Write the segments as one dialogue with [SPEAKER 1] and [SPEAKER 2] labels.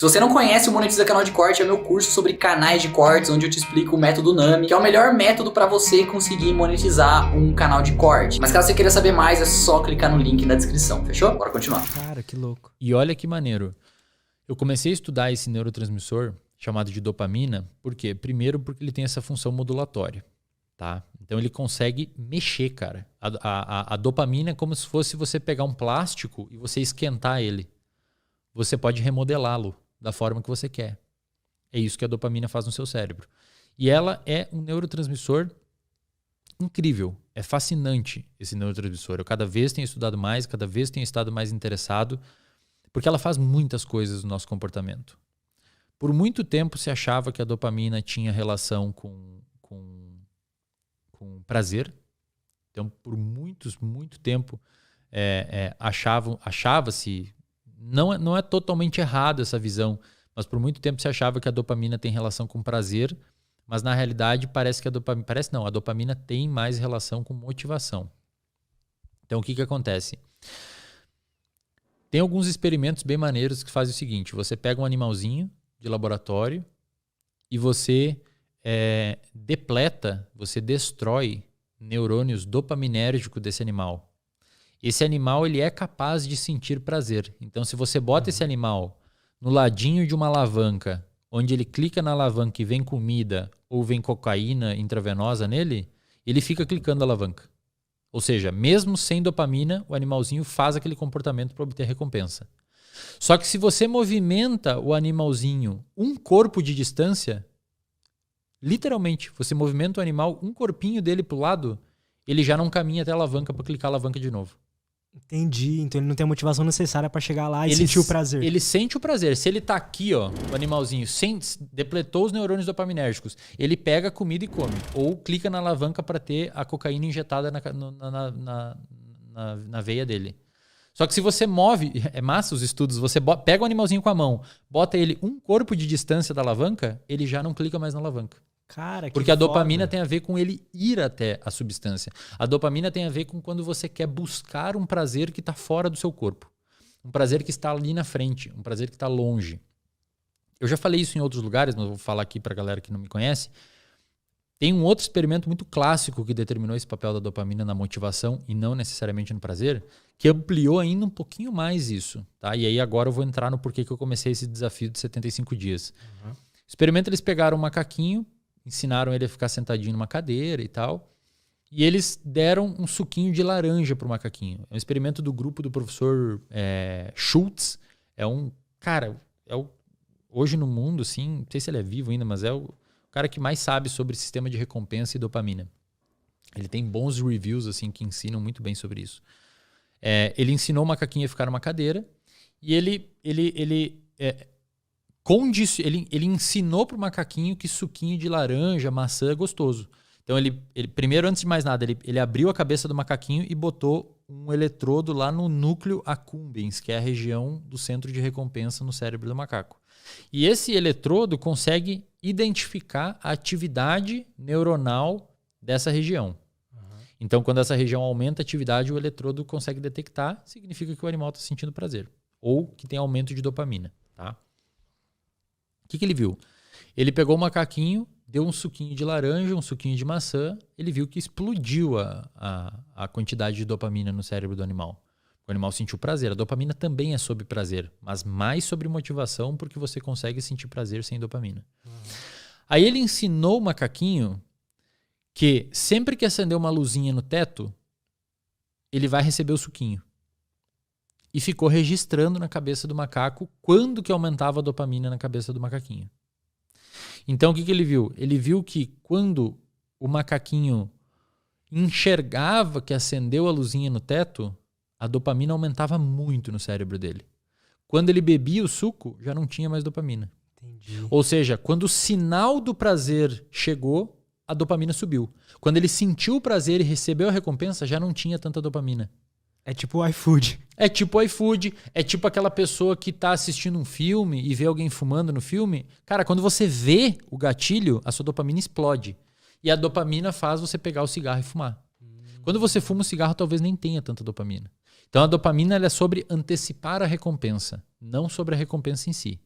[SPEAKER 1] Se você não conhece o Monetiza Canal de Corte, é meu curso sobre canais de cortes, onde eu te explico o método NAMI, que é o melhor método para você conseguir monetizar um canal de corte. Mas caso você queira saber mais, é só clicar no link na descrição, fechou? Bora continuar.
[SPEAKER 2] Cara, que louco. E olha que maneiro. Eu comecei a estudar esse neurotransmissor chamado de dopamina, por quê? Primeiro porque ele tem essa função modulatória, tá? Então ele consegue mexer, cara. A dopamina é como se fosse você pegar um plástico e você esquentar ele. Você pode remodelá-lo da forma que você quer. É isso que a dopamina faz no seu cérebro. E ela é um neurotransmissor incrível. É fascinante esse neurotransmissor. Eu cada vez tenho estudado mais, cada vez tenho estado mais interessado, porque ela faz muitas coisas no nosso comportamento. Por muito tempo se achava que a dopamina tinha relação com prazer. Então, por muito tempo, achava-se... Não é totalmente errado essa visão, mas por muito tempo se achava que a dopamina tem relação com prazer, mas na realidade parece que a dopamina tem mais relação com motivação. Então o que acontece? Tem alguns experimentos bem maneiros que fazem o seguinte: você pega um animalzinho de laboratório e você depleta, você destrói neurônios dopaminérgicos desse animal. Esse animal ele é capaz de sentir prazer. Então, se você bota esse animal no ladinho de uma alavanca, onde ele clica na alavanca e vem comida ou vem cocaína intravenosa nele, ele fica clicando a alavanca. Ou seja, mesmo sem dopamina, o animalzinho faz aquele comportamento para obter recompensa. Só que se você movimenta o animalzinho um corpo de distância, literalmente, você movimenta o animal um corpinho dele para o lado, ele já não caminha até a alavanca para clicar a alavanca de novo.
[SPEAKER 3] Entendi. Então ele não tem a motivação necessária para chegar lá e sentir o prazer.
[SPEAKER 2] Ele sente o prazer. Se ele tá aqui, ó, o animalzinho, depletou os neurônios dopaminérgicos, ele pega a comida e come. Ou clica na alavanca para ter a cocaína injetada na veia dele. Só que se você move, é massa os estudos, você pega o animalzinho com a mão, bota ele um corpo de distância da alavanca, ele já não clica mais na alavanca.
[SPEAKER 3] Cara, que
[SPEAKER 2] porque a dopamina
[SPEAKER 3] foda.
[SPEAKER 2] tem a ver com ele ir até a substância. A dopamina tem a ver com quando você quer buscar um prazer que está fora do seu corpo. Um prazer que está ali na frente, um prazer que está longe. Eu já falei isso em outros lugares, mas vou falar aqui para a galera que não me conhece. Tem um outro experimento muito clássico que determinou esse papel da dopamina na motivação e não necessariamente no prazer, que ampliou ainda um pouquinho mais isso. Tá? E aí agora eu vou entrar no porquê que eu comecei esse desafio de 75 dias. Uhum. Experimento, eles pegaram um macaquinho, ensinaram ele a ficar sentadinho numa cadeira e tal. E eles deram um suquinho de laranja pro macaquinho. É um experimento do grupo do professor Schultz. Hoje no mundo, assim, não sei se ele é vivo ainda, mas é o cara que mais sabe sobre sistema de recompensa e dopamina. Ele tem bons reviews, assim, que ensinam muito bem sobre isso. Ele ensinou o macaquinho a ficar numa cadeira e ele ensinou pro macaquinho que suquinho de laranja, maçã é gostoso. Então ele primeiro, antes de mais nada, ele abriu a cabeça do macaquinho e botou um eletrodo lá no núcleo accumbens, que é a região do centro de recompensa no cérebro do macaco. E esse eletrodo consegue identificar a atividade neuronal dessa região. Uhum. Então, quando essa região aumenta a atividade, o eletrodo consegue detectar, significa que o animal está sentindo prazer. Ou que tem aumento de dopamina. Tá? O que ele viu? Ele pegou o macaquinho, deu um suquinho de laranja, um suquinho de maçã, ele viu que explodiu a quantidade de dopamina no cérebro do animal. O animal sentiu prazer. A dopamina também é sobre prazer, mas mais sobre motivação, porque você consegue sentir prazer sem dopamina. Uhum. Aí ele ensinou o macaquinho que sempre que acender uma luzinha no teto, ele vai receber o suquinho. E ficou registrando na cabeça do macaco quando que aumentava a dopamina na cabeça do macaquinho. Então, o que ele viu? Ele viu que quando o macaquinho enxergava que acendeu a luzinha no teto, a dopamina aumentava muito no cérebro dele. Quando ele bebia o suco, já não tinha mais dopamina.
[SPEAKER 3] Entendi.
[SPEAKER 2] Ou seja, quando o sinal do prazer chegou, a dopamina subiu. Quando ele sentiu o prazer e recebeu a recompensa, já não tinha tanta dopamina.
[SPEAKER 3] É tipo o iFood.
[SPEAKER 2] É tipo o iFood, é tipo aquela pessoa que tá assistindo um filme e vê alguém fumando no filme. Cara, quando você vê o gatilho, a sua dopamina explode. E a dopamina faz você pegar o cigarro e fumar. Quando você fuma o cigarro, talvez nem tenha tanta dopamina. Então a dopamina ela é sobre antecipar a recompensa, não sobre a recompensa em si.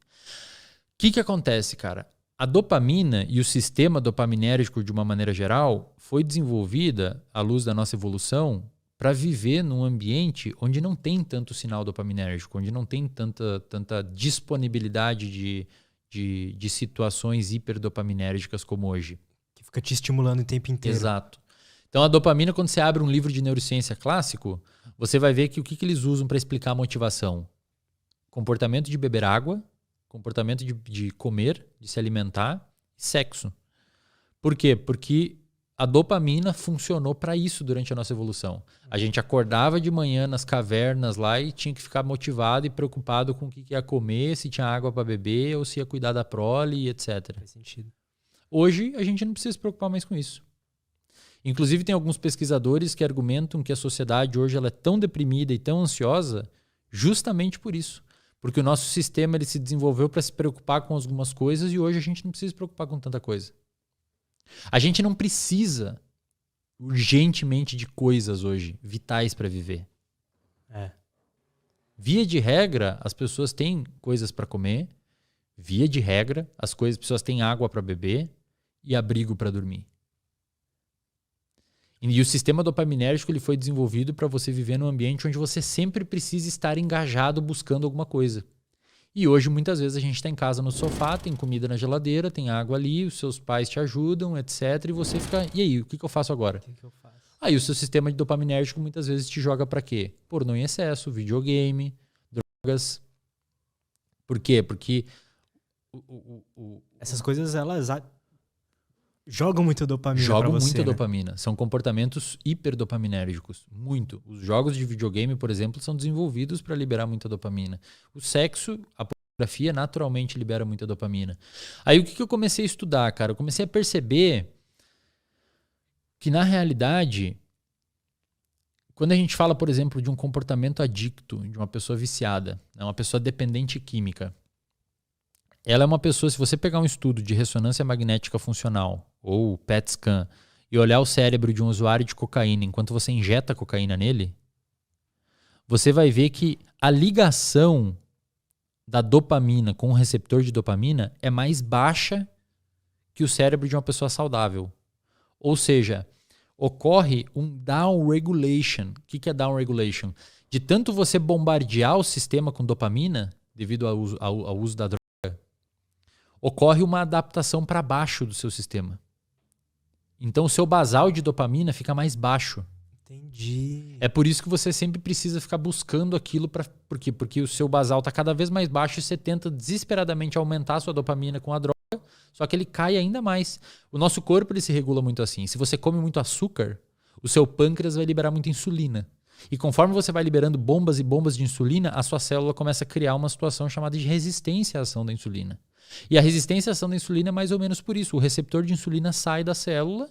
[SPEAKER 2] que acontece, cara? A dopamina e o sistema dopaminérgico, de uma maneira geral, foi desenvolvida, à luz da nossa evolução, para viver num ambiente onde não tem tanto sinal dopaminérgico, onde não tem tanta disponibilidade de situações hiperdopaminérgicas como hoje.
[SPEAKER 3] Que fica te estimulando o tempo inteiro.
[SPEAKER 2] Exato. Então a dopamina, quando você abre um livro de neurociência clássico, você vai ver que o que eles usam para explicar a motivação? Comportamento de beber água, comportamento de comer, de se alimentar, e sexo. Por quê? Porque a dopamina funcionou para isso durante a nossa evolução. A gente acordava de manhã nas cavernas lá e tinha que ficar motivado e preocupado com o que ia comer, se tinha água para beber ou se ia cuidar da prole, etc.
[SPEAKER 3] Faz sentido.
[SPEAKER 2] Hoje, a gente não precisa se preocupar mais com isso. Inclusive, tem alguns pesquisadores que argumentam que a sociedade hoje ela é tão deprimida e tão ansiosa justamente por isso. Porque o nosso sistema ele se desenvolveu para se preocupar com algumas coisas e hoje a gente não precisa se preocupar com tanta coisa. A gente não precisa urgentemente de coisas hoje vitais para viver. Via de regra, as pessoas têm coisas para comer. Via de regra, as pessoas têm água para beber e abrigo para dormir. E o sistema dopaminérgico ele foi desenvolvido para você viver num ambiente onde você sempre precisa estar engajado buscando alguma coisa. E hoje, muitas vezes, a gente está em casa no sofá, tem comida na geladeira, tem água ali, os seus pais te ajudam, etc. E você fica, e aí, o que eu faço agora?
[SPEAKER 3] O que eu faço?
[SPEAKER 2] Aí o seu sistema de dopaminérgico muitas vezes te joga para quê? Pornô em excesso, videogame, drogas. Por quê? Porque
[SPEAKER 3] essas coisas, elas jogam muito dopamina pra
[SPEAKER 2] jogam
[SPEAKER 3] você,
[SPEAKER 2] muita
[SPEAKER 3] né?
[SPEAKER 2] dopamina. São comportamentos hiperdopaminérgicos. Muito. Os jogos de videogame, por exemplo, são desenvolvidos para liberar muita dopamina. O sexo, a pornografia, naturalmente libera muita dopamina. Aí o que eu comecei a estudar, cara? Eu comecei a perceber que, na realidade, quando a gente fala, por exemplo, de um comportamento adicto, de uma pessoa viciada, uma pessoa dependente química, ela é uma pessoa, se você pegar um estudo de ressonância magnética funcional ou PET scan e olhar o cérebro de um usuário de cocaína enquanto você injeta cocaína nele, você vai ver que a ligação da dopamina com o receptor de dopamina é mais baixa que o cérebro de uma pessoa saudável. Ou seja, ocorre um downregulation. O que é downregulation? De tanto você bombardear o sistema com dopamina, devido ao uso da droga, ocorre uma adaptação para baixo do seu sistema. Então o seu basal de dopamina fica mais baixo.
[SPEAKER 3] Entendi.
[SPEAKER 2] É por isso que você sempre precisa ficar buscando aquilo. Por quê? Porque o seu basal está cada vez mais baixo e você tenta desesperadamente aumentar a sua dopamina com a droga, só que ele cai ainda mais. O nosso corpo ele se regula muito assim. Se você come muito açúcar, o seu pâncreas vai liberar muita insulina. E conforme você vai liberando bombas e bombas de insulina, a sua célula começa a criar uma situação chamada de resistência à ação da insulina. E a resistência à ação da insulina é mais ou menos por isso. O receptor de insulina sai da célula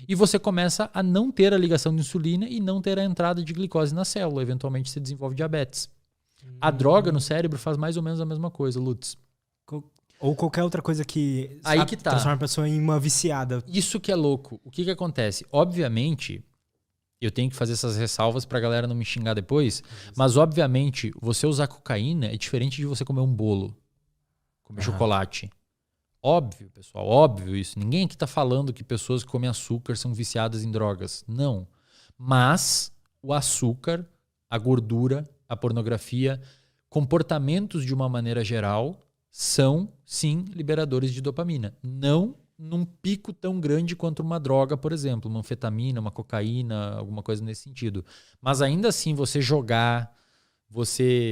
[SPEAKER 2] e você começa a não ter a ligação de insulina e não ter a entrada de glicose na célula. Eventualmente você desenvolve diabetes. A droga no cérebro faz mais ou menos a mesma coisa, Lutz.
[SPEAKER 3] Ou qualquer outra coisa que,
[SPEAKER 2] Aí que tá.
[SPEAKER 3] transforma a pessoa em uma viciada.
[SPEAKER 2] Isso que é louco. O que acontece? Obviamente, eu tenho que fazer essas ressalvas pra galera não me xingar depois, mas obviamente você usar cocaína é diferente de você comer um bolo, comer chocolate. Óbvio, pessoal, óbvio isso. Ninguém aqui tá falando que pessoas que comem açúcar são viciadas em drogas. Não. Mas o açúcar, a gordura, a pornografia, comportamentos de uma maneira geral são, sim, liberadores de dopamina. Não num pico tão grande quanto uma droga, por exemplo, uma anfetamina, uma cocaína, alguma coisa nesse sentido. Mas ainda assim,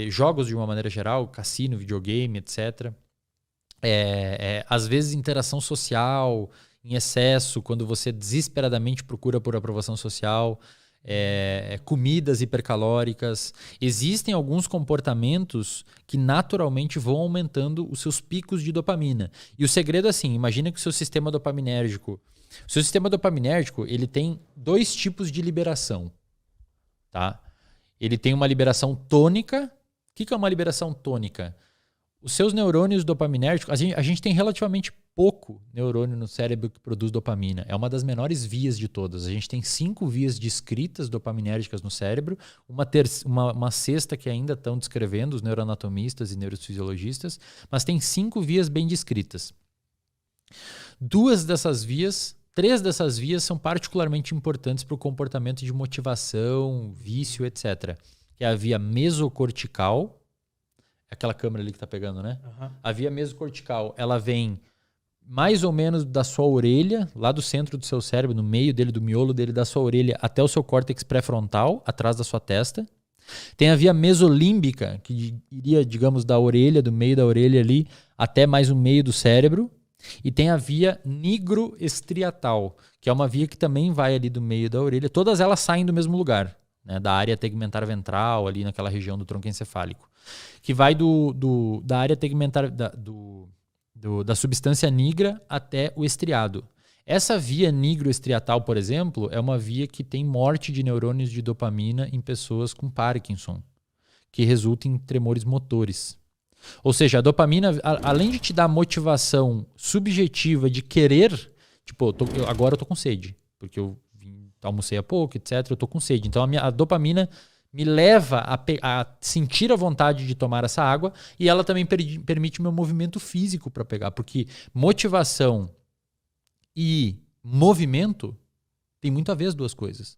[SPEAKER 2] jogos de uma maneira geral, cassino, videogame, etc., às vezes interação social em excesso, quando você desesperadamente procura por aprovação social, comidas hipercalóricas. Existem alguns comportamentos que naturalmente vão aumentando os seus picos de dopamina. E o segredo é assim, imagina que o seu sistema dopaminérgico... O seu sistema dopaminérgico ele tem dois tipos de liberação. Tá? Ele tem uma liberação tônica. O que é uma liberação tônica? Os seus neurônios dopaminérgicos, a gente tem relativamente pouco neurônio no cérebro que produz dopamina. É uma das menores vias de todas. A gente tem 5 vias descritas dopaminérgicas no cérebro, uma sexta que ainda estão descrevendo os neuroanatomistas e neurofisiologistas, mas tem 5 vias bem descritas. 3 dessas vias são particularmente importantes para o comportamento de motivação, vício, etc. Que é a via mesocortical, aquela câmera ali que tá pegando, né? Uhum. A via mesocortical, ela vem mais ou menos da sua orelha, lá do centro do seu cérebro, no meio dele, do miolo dele, da sua orelha até o seu córtex pré-frontal, atrás da sua testa. Tem a via mesolímbica, que iria, digamos, da orelha, do meio da orelha ali, até mais o meio do cérebro. E tem a via nigroestriatal, que é uma via que também vai ali do meio da orelha. Todas elas saem do mesmo lugar, né, da área tegmentar ventral, ali naquela região do tronco encefálico, que vai da área tegmentar, da substância nigra até o estriado. Essa via nigroestriatal, por exemplo, é uma via que tem morte de neurônios de dopamina em pessoas com Parkinson, que resulta em tremores motores. Ou seja, a dopamina, além de te dar motivação subjetiva de querer, tipo, agora eu tô com sede, porque eu almocei há pouco, etc. Eu tô com sede. Então a dopamina me leva a sentir a vontade de tomar essa água e ela também permite o meu movimento físico para pegar, porque motivação e movimento tem muito a ver as duas coisas.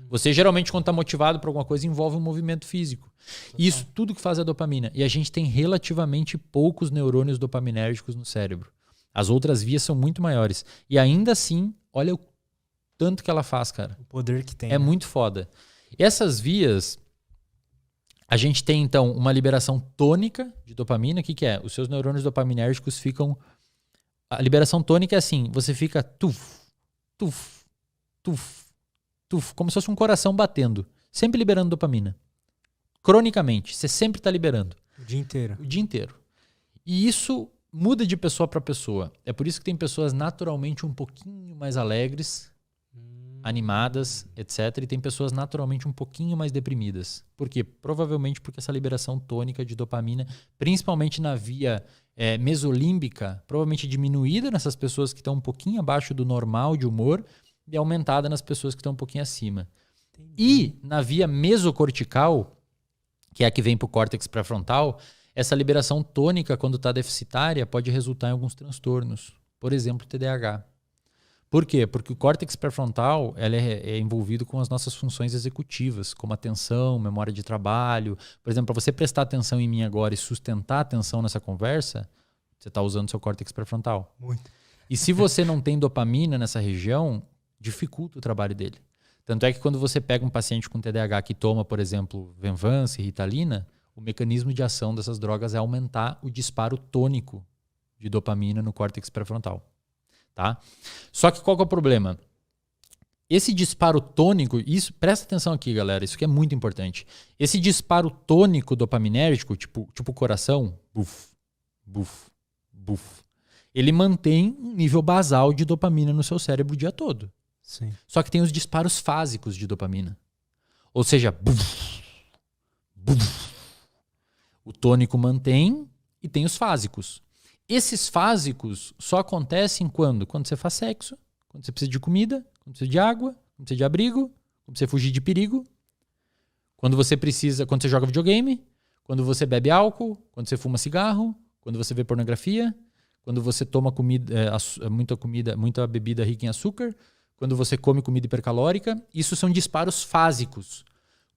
[SPEAKER 2] Você geralmente quando está motivado por alguma coisa envolve um movimento físico. E isso tudo que faz a dopamina. E a gente tem relativamente poucos neurônios dopaminérgicos no cérebro. As outras vias são muito maiores. E ainda assim, olha o tanto que ela faz, cara.
[SPEAKER 3] O poder que tem.
[SPEAKER 2] É muito foda. E essas vias, a gente tem então uma liberação tônica de dopamina. O que é? Os seus neurônios dopaminérgicos ficam... A liberação tônica é assim, você fica tuf, tuf, tuf, tuf, como se fosse um coração batendo. Sempre liberando dopamina. Cronicamente, você sempre está liberando.
[SPEAKER 3] O dia inteiro.
[SPEAKER 2] O dia inteiro. E isso muda de pessoa para pessoa. É por isso que tem pessoas naturalmente um pouquinho mais alegres, animadas, etc. E tem pessoas naturalmente um pouquinho mais deprimidas. Por quê? Provavelmente porque essa liberação tônica de dopamina, principalmente na via mesolímbica, provavelmente diminuída nessas pessoas que estão um pouquinho abaixo do normal de humor e aumentada nas pessoas que estão um pouquinho acima. Entendi. E na via mesocortical, que é a que vem para o córtex pré-frontal, essa liberação tônica, quando está deficitária, pode resultar em alguns transtornos. Por exemplo, TDAH. Por quê? Porque o córtex pré-frontal é envolvido com as nossas funções executivas, como atenção, memória de trabalho. Por exemplo, para você prestar atenção em mim agora e sustentar a atenção nessa conversa, você está usando seu córtex pré-frontal.
[SPEAKER 3] Muito.
[SPEAKER 2] E se você não tem dopamina nessa região, dificulta o trabalho dele. Tanto é que quando você pega um paciente com TDAH que toma, por exemplo, Venvanse e Ritalina, o mecanismo de ação dessas drogas é aumentar o disparo tônico de dopamina no córtex pré-frontal. Tá? Só que qual que é o problema? Esse disparo tônico, isso, presta atenção aqui, galera, isso aqui é muito importante. Esse disparo tônico dopaminérgico, tipo coração, buf, buf, buf, ele mantém um nível basal de dopamina no seu cérebro o dia todo.
[SPEAKER 3] Sim.
[SPEAKER 2] Só que tem os disparos fásicos de dopamina. Ou seja, buf, buf. O tônico mantém e tem os fásicos. Esses fásicos só acontecem quando? Quando você faz sexo, quando você precisa de comida, quando precisa de água, quando precisa de abrigo, quando você fugir de perigo, quando você joga videogame, quando você bebe álcool, quando você fuma cigarro, quando você vê pornografia, quando você toma muita bebida rica em açúcar, quando você come comida hipercalórica. Isso são disparos fásicos.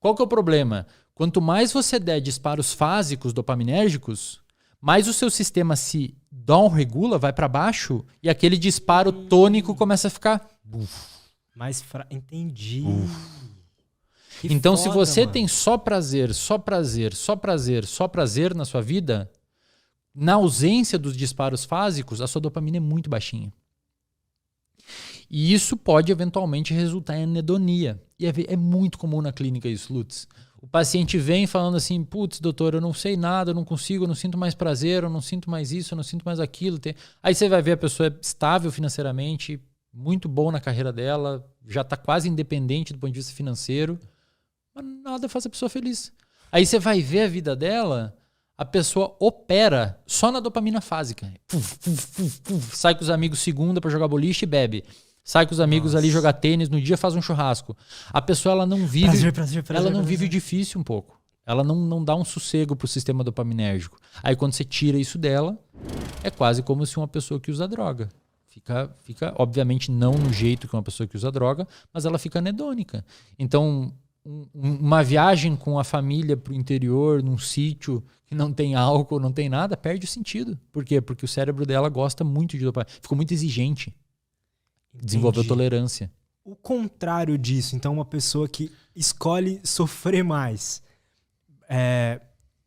[SPEAKER 2] Qual que é o problema? Quanto mais você der disparos fásicos dopaminérgicos, mais o seu sistema se down-regula, vai para baixo, e aquele disparo tônico começa a ficar...
[SPEAKER 3] Entendi.
[SPEAKER 2] Então,
[SPEAKER 3] foda,
[SPEAKER 2] se você
[SPEAKER 3] mano.
[SPEAKER 2] tem só prazer, só prazer, só prazer, só prazer na sua vida, na ausência dos disparos fásicos, a sua dopamina é muito baixinha. E isso pode eventualmente resultar em anedonia. E é muito comum na clínica isso, Lutz. O paciente vem falando assim, putz, doutor, eu não sei nada, eu não consigo, eu não sinto mais prazer, eu não sinto mais isso, eu não sinto mais aquilo. Aí você vai ver a pessoa é estável financeiramente, muito bom na carreira dela, já está quase independente do ponto de vista financeiro, mas nada faz a pessoa feliz. Aí você vai ver a vida dela, a pessoa opera só na dopamina fásica. Sai com os amigos segunda pra jogar boliche e bebe. Sai com os amigos ali jogar tênis, no dia faz um churrasco. A pessoa, ela não vive... ela não vive o difícil um pouco. Ela não dá um sossego pro sistema dopaminérgico. Aí quando você tira isso dela, é quase como se uma pessoa que usa droga. Fica, obviamente, não no jeito que uma pessoa que usa droga, mas ela fica anedônica. Então, uma viagem com a família pro interior, num sítio que não tem álcool, não tem nada, perde o sentido. Por quê? Porque o cérebro dela gosta muito de dopamina. Ficou muito exigente. Desenvolveu tolerância.
[SPEAKER 3] O contrário disso, então uma pessoa que escolhe sofrer mais,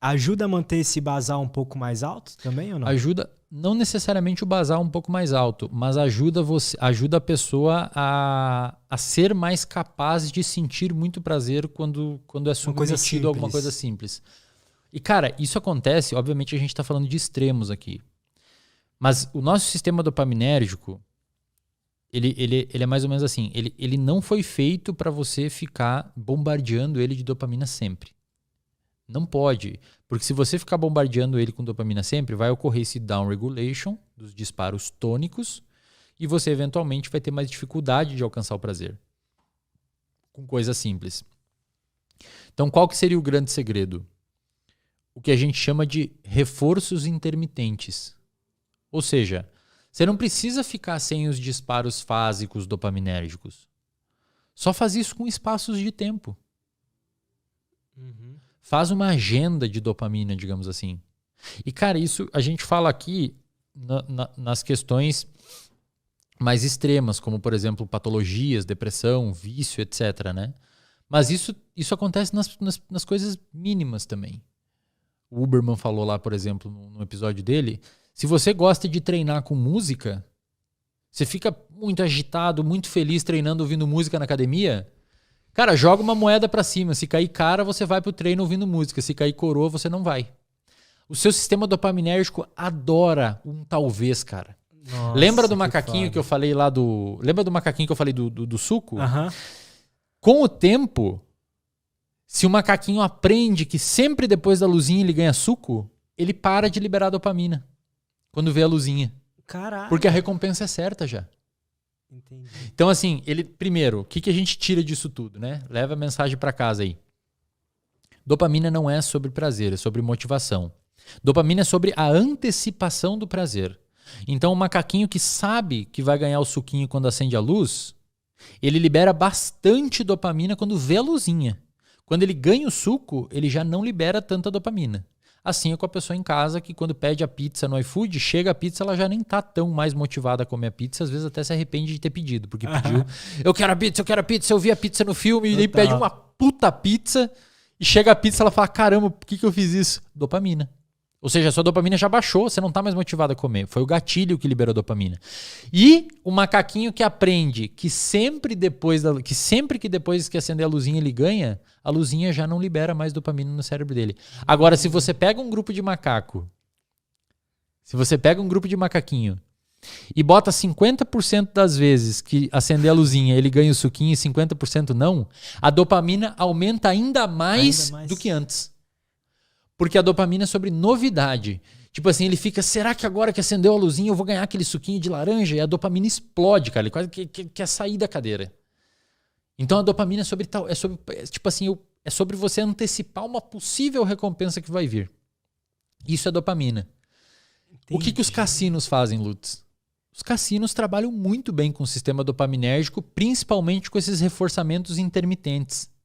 [SPEAKER 3] ajuda a manter esse basal um pouco mais alto também ou não?
[SPEAKER 2] Ajuda, não necessariamente o basal um pouco mais alto, mas ajuda a pessoa a ser mais capaz de sentir muito prazer quando é submetido a alguma coisa simples. E cara, isso acontece, obviamente a gente está falando de extremos aqui, mas o nosso sistema dopaminérgico, ele é mais ou menos assim, ele não foi feito para você ficar bombardeando ele de dopamina sempre. Não pode, porque se você ficar bombardeando ele com dopamina sempre, vai ocorrer esse downregulation dos disparos tônicos e você eventualmente vai ter mais dificuldade de alcançar o prazer com coisas simples. Então, qual que seria o grande segredo? O que a gente chama de reforços intermitentes. Ou seja, você não precisa ficar sem os disparos fásicos dopaminérgicos. Só faz isso com espaços de tempo. Faz uma agenda de dopamina, digamos assim. E, cara, isso a gente fala aqui nas questões mais extremas, como, por exemplo, patologias, depressão, vício, etc., né? Mas isso acontece nas coisas mínimas também. O Huberman falou lá, por exemplo, no episódio dele, se você gosta de treinar com música, você fica muito agitado, muito feliz treinando ouvindo música na academia, cara, joga uma moeda pra cima. Se cair cara, você vai pro treino ouvindo música. Se cair coroa, você não vai. O seu sistema dopaminérgico adora um talvez, cara.
[SPEAKER 3] Nossa,
[SPEAKER 2] lembra do macaquinho que eu falei lá do... Lembra do macaquinho que eu falei do suco? Com o tempo, se o macaquinho aprende que sempre depois da luzinha ele ganha suco, ele para de liberar dopamina quando vê a luzinha.
[SPEAKER 3] Caralho.
[SPEAKER 2] Porque a recompensa é certa já.
[SPEAKER 3] Entendi.
[SPEAKER 2] Então, assim, primeiro, o que a gente tira disso tudo, né? Leva a mensagem pra casa aí. Dopamina não é sobre prazer, é sobre motivação. Dopamina é sobre a antecipação do prazer. Então, o macaquinho que sabe que vai ganhar o suquinho quando acende a luz, ele libera bastante dopamina quando vê a luzinha. Quando ele ganha o suco, ele já não libera tanta dopamina. Assim é com a pessoa em casa que quando pede a pizza no iFood, chega a pizza, ela já nem tá tão mais motivada a comer a pizza, às vezes até se arrepende de ter pedido, porque pediu, eu quero a pizza, eu vi a pizza no filme, e daí pede uma puta pizza, e chega a pizza, ela fala, caramba, por que eu fiz isso? Dopamina. Ou seja, a sua dopamina já baixou, você não tá mais motivado a comer. Foi o gatilho que liberou a dopamina. E o macaquinho que aprende que sempre que depois que acender a luzinha ele ganha, a luzinha já não libera mais dopamina no cérebro dele. Agora, se você pega um grupo de macaquinho e bota 50% das vezes que acender a luzinha ele ganha o suquinho e 50% não, a dopamina aumenta ainda mais do que antes. Porque a dopamina é sobre novidade. Tipo assim, ele fica, será que agora que acendeu a luzinha eu vou ganhar aquele suquinho de laranja? E a dopamina explode, cara. Ele quase quer sair da cadeira. Então a dopamina é sobre você antecipar uma possível recompensa que vai vir. Isso é dopamina. Entendi. O que os cassinos fazem, Lutz? Os cassinos trabalham muito bem com o sistema dopaminérgico, principalmente com esses reforçamentos intermitentes.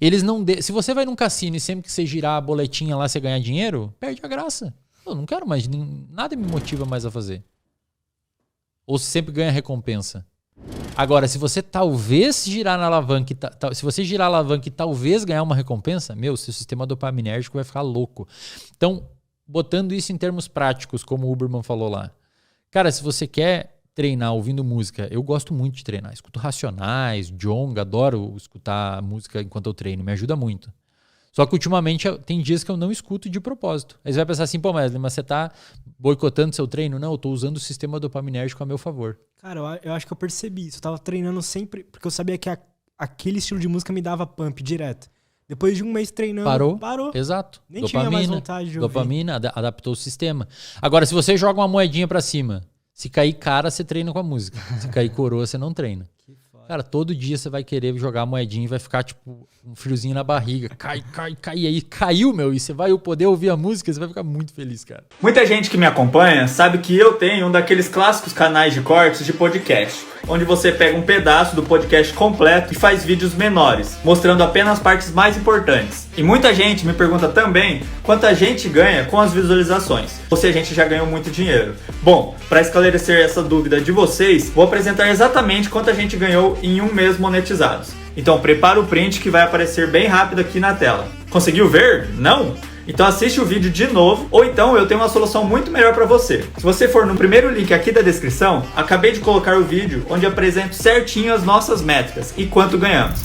[SPEAKER 2] Eles não se você vai num cassino e sempre que você girar a boletinha lá você ganhar dinheiro, perde a graça. Eu não quero mais, nada me motiva mais a fazer. Ou você sempre ganha recompensa. Agora, se você talvez girar na alavanca, se você girar a alavanca e talvez ganhar uma recompensa, seu sistema dopaminérgico vai ficar louco. Então, botando isso em termos práticos, como o Huberman falou lá. Cara, se você quer treinar ouvindo música, eu gosto muito de treinar. Escuto Racionais, Djonga, adoro escutar música enquanto eu treino, me ajuda muito. Só que ultimamente tem dias que eu não escuto de propósito. Aí você vai pensar assim, pô, mas você tá boicotando seu treino? Não, eu tô usando o sistema dopaminérgico a meu favor.
[SPEAKER 3] Cara, eu acho que eu percebi isso. Eu tava treinando sempre, porque eu sabia que aquele estilo de música me dava pump direto. Depois de um mês treinando, parou.
[SPEAKER 2] Exato.
[SPEAKER 3] Nem tinha mais vontade de ouvir.
[SPEAKER 2] Dopamina, adaptou o sistema. Agora, se você joga uma moedinha pra cima, se cair cara, você treina com a música. Se cair coroa, você não treina. Cara, todo dia você vai querer jogar a moedinha e vai ficar, tipo, um friozinho na barriga. Cai. E aí caiu, meu. E você vai poder ouvir a música, você vai ficar muito feliz, cara.
[SPEAKER 4] Muita gente que me acompanha sabe que eu tenho um daqueles clássicos canais de cortes de podcast, onde você pega um pedaço do podcast completo e faz vídeos menores, mostrando apenas as partes mais importantes. E muita gente me pergunta também quanto a gente ganha com as visualizações, ou se a gente já ganhou muito dinheiro. Bom, para esclarecer essa dúvida de vocês, vou apresentar exatamente quanto a gente ganhou em um mês monetizados. Então prepara o print que vai aparecer bem rápido aqui na tela. Conseguiu ver? Não? Então assiste o vídeo de novo, ou então eu tenho uma solução muito melhor para você. Se você for no primeiro link aqui da descrição, acabei de colocar o vídeo onde apresento certinho as nossas métricas e quanto ganhamos.